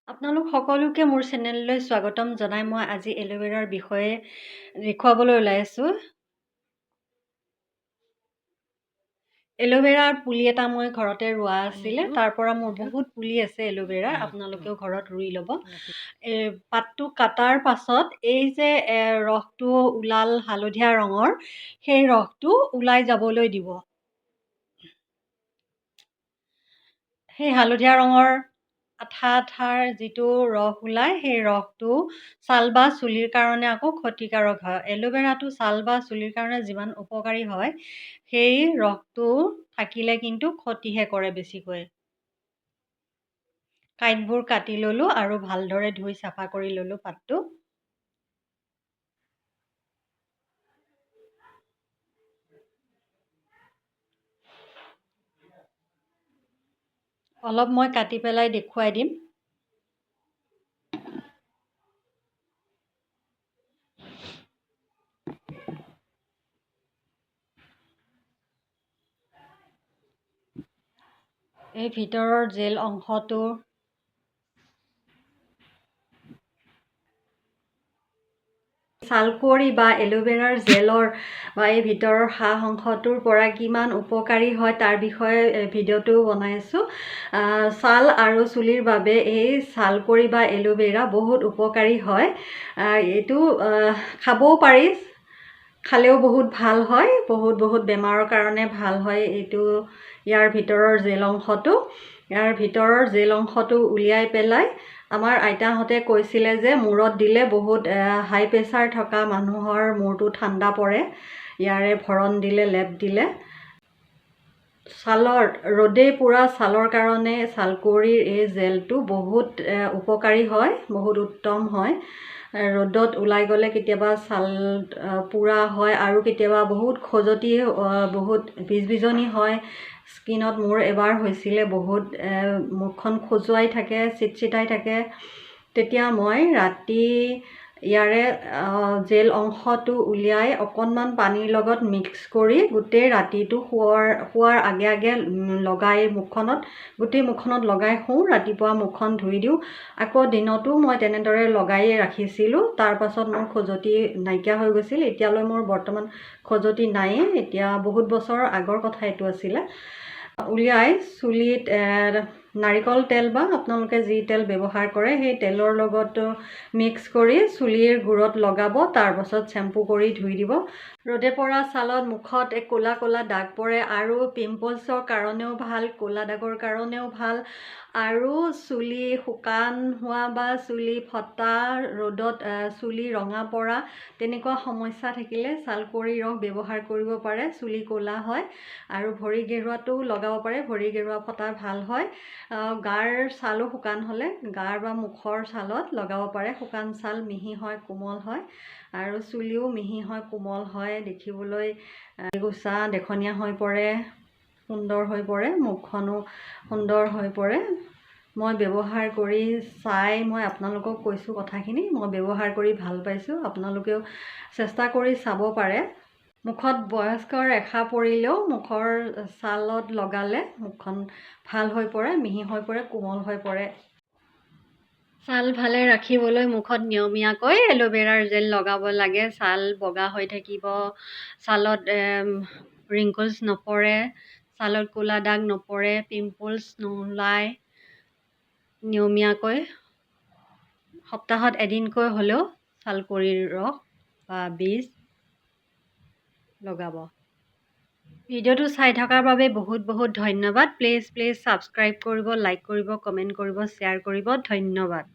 আপোনালোক সকলোকে মোৰ চেনেললৈ স্বাগতম জনাই মই আজি এল'ভেৰাৰ বিষয়ে দেখুৱাবলৈ ওলাইছোঁ। এল'ভেৰাৰ পুলি এটা মই ঘৰতে ৰোৱা আছিলে, তাৰ পৰা মোৰ বহুত পুলি আছে এল'ভেৰাৰ, আপোনালোকেও ঘৰত ৰুই ল'ব। পাতটো কাটাৰ পাছত এই যে ৰসটো ওলাল হালধীয়া ৰঙৰ, সেই ৰসটো ওলাই যাবলৈ দিব। সেই হালধীয়া ৰঙৰ আঠা আঠাৰ যিটো ৰস ওলায়, সেই ৰসটো ছাল বা চুলিৰ কাৰণে আকৌ ক্ষতিকাৰক হয়। এল'ভেৰাটো ছাল বা চুলিৰ কাৰণে যিমান উপকাৰী হয়, সেই ৰসটো থাকিলে কিন্তু ক্ষতিহে কৰে বেছিকৈ। কাঁইটবোৰ কাটি ল'লোঁ আৰু ভালদৰে ধুই চাফা কৰি ল'লোঁ পাতটো। অলপ মই কাটি পেলাই দেখুৱাই দিম। এই ভিতৰৰ জেল অংশটো ছালকুঁৱৰী বা এল'ভেৰাৰ জেলৰ বা এই ভিতৰৰ অংশটোৰ পৰা কিমান উপকাৰী হয় তাৰ বিষয়ে ভিডিঅ'টো বনাইছোঁ। ছাল আৰু চুলিৰ বাবে এই ছালকুঁৱৰী বা এল'ভেৰা বহুত উপকাৰী হয়। এইটো খাবও পাৰি, খালেও বহুত ভাল হয়, বহুত বেমাৰৰ কাৰণে ভাল হয়। ইয়াৰ ভিতৰৰ জেল অংশটো উলিয়াই পেলাই আমাৰ আইতাহঁতে কৈছিলে যে মূৰত দিলে বহুত হাই প্ৰেছাৰ থকা মানুহৰ মূৰটো ঠাণ্ডা পৰে, ইয়াৰে ভৰণ দিলে, লেপ দিলে। ৰ'দেই পোৰা ছালৰ কাৰণে ছালকুঁৱৰীৰ এই জেলটো বহুত উপকাৰী হয়, বহুত উত্তম হয়। ৰ'দত ওলাই গ'লে কেতিয়াবা ছাল পোৰা হয় আৰু কেতিয়াবা বহুত খজুৱতি, বহুত বিজবিজনি হয়। স্কিনত মোৰ এবাৰ হৈছিলে, বহুত মুখখন খজুৱাই থাকে, চিটচিটাই থাকে। তেতিয়া মই ৰাতি ইয়াৰে জেল অংশটো উলিয়াই অকণমান পানীৰ লগত মিক্স কৰি গোটেই ৰাতিটো শোৱাৰ আগে আগে লগাই গোটেই মুখখনত লগাই শুওঁ। ৰাতিপুৱা মুখখন ধুই দিওঁ। আকৌ দিনতো মই তেনেদৰে লগাই ৰাখিছিলোঁ। তাৰ পাছত মোৰ খজুৱতি নাইকিয়া হৈ গৈছিল। এতিয়ালৈ মোৰ বৰ্তমান খজুৱতি নায়েই। এতিয়া বহুত বছৰৰ আগৰ কথা এইটো আছিলে। উলিয়াই চুলিত নাৰিকল তেল বা আপোনালোকে যি তেল ব্যৱহাৰ কৰে সেই তেলৰ লগত মিক্স কৰি চুলিৰ গুৰত লগাব, তাৰপাছত শ্বেম্পু কৰি ধুই দিব। ৰ'দে পৰা ছালত মুখত ক'লা ক'লা দাগ পৰে আৰু পিম্পলছৰ কাৰণেও ভাল, ক'লা দাগৰ কাৰণেও ভাল। আৰু চুলি শুকান হোৱা বা চুলি ফটা, ৰ'দত চুলি ৰঙা পৰা তেনেকুৱা সমস্যা থাকিলে ছালকুঁৱৰীৰ ৰস ব্যৱহাৰ কৰিব পাৰে। চুলি ক'লা হয়। আৰু ভৰি গেৰুৱাটো লগাব পাৰে, ভৰি গেৰুৱা ফটা ভাল হয়। গাৰ ছালো শুকান হ'লে গাৰ বা মুখৰ ছালত লগাব পাৰে। শুকান ছাল মিহি হয়, কোমল হয় আৰু চুলিও মিহি হয়, কোমল হয়, দেখিবলৈ গুচা দেখনীয়া হৈ পৰে, সুন্দৰ হৈ পৰে, মুখখনো সুন্দৰ হৈ পৰে। মই ব্যৱহাৰ কৰি চাই মই আপোনালোকক কৈছোঁ কথাখিনি। মই ব্যৱহাৰ কৰি ভাল পাইছোঁ, আপোনালোকেও চেষ্টা কৰি চাব পাৰে। মুখত বয়স্কৰ ৰেখা পৰিলেও মুখৰ ছালত লগালে মুখখন ভাল হৈ পৰে, মিহি হৈ পৰে, কোমল হৈ পৰে। ছাল ভালে ৰাখিবলৈ মুখত নিয়মীয়াকৈ এল'ভেৰাৰ জেল লগাব লাগে। ছাল বগা হৈ থাকিব, ছালত ৰিংকলছ নপৰে, ছালত ক'লা দাগ নপৰে, পিম্পলছ নোলায়। নিয়মীয়াকৈ সপ্তাহত এদিনকৈ হ'লেও ছালকুঁৱৰীৰ ৰস বা বীজ লগাব। ভিডিঅ'টো চাই থকাৰ বাবে বহুত ধন্যবাদ। প্লিজ ছাবস্ক্ৰাইব কৰিব, লাইক কৰিব, কমেণ্ট কৰিব, শ্বেয়াৰ কৰিব। ধন্যবাদ।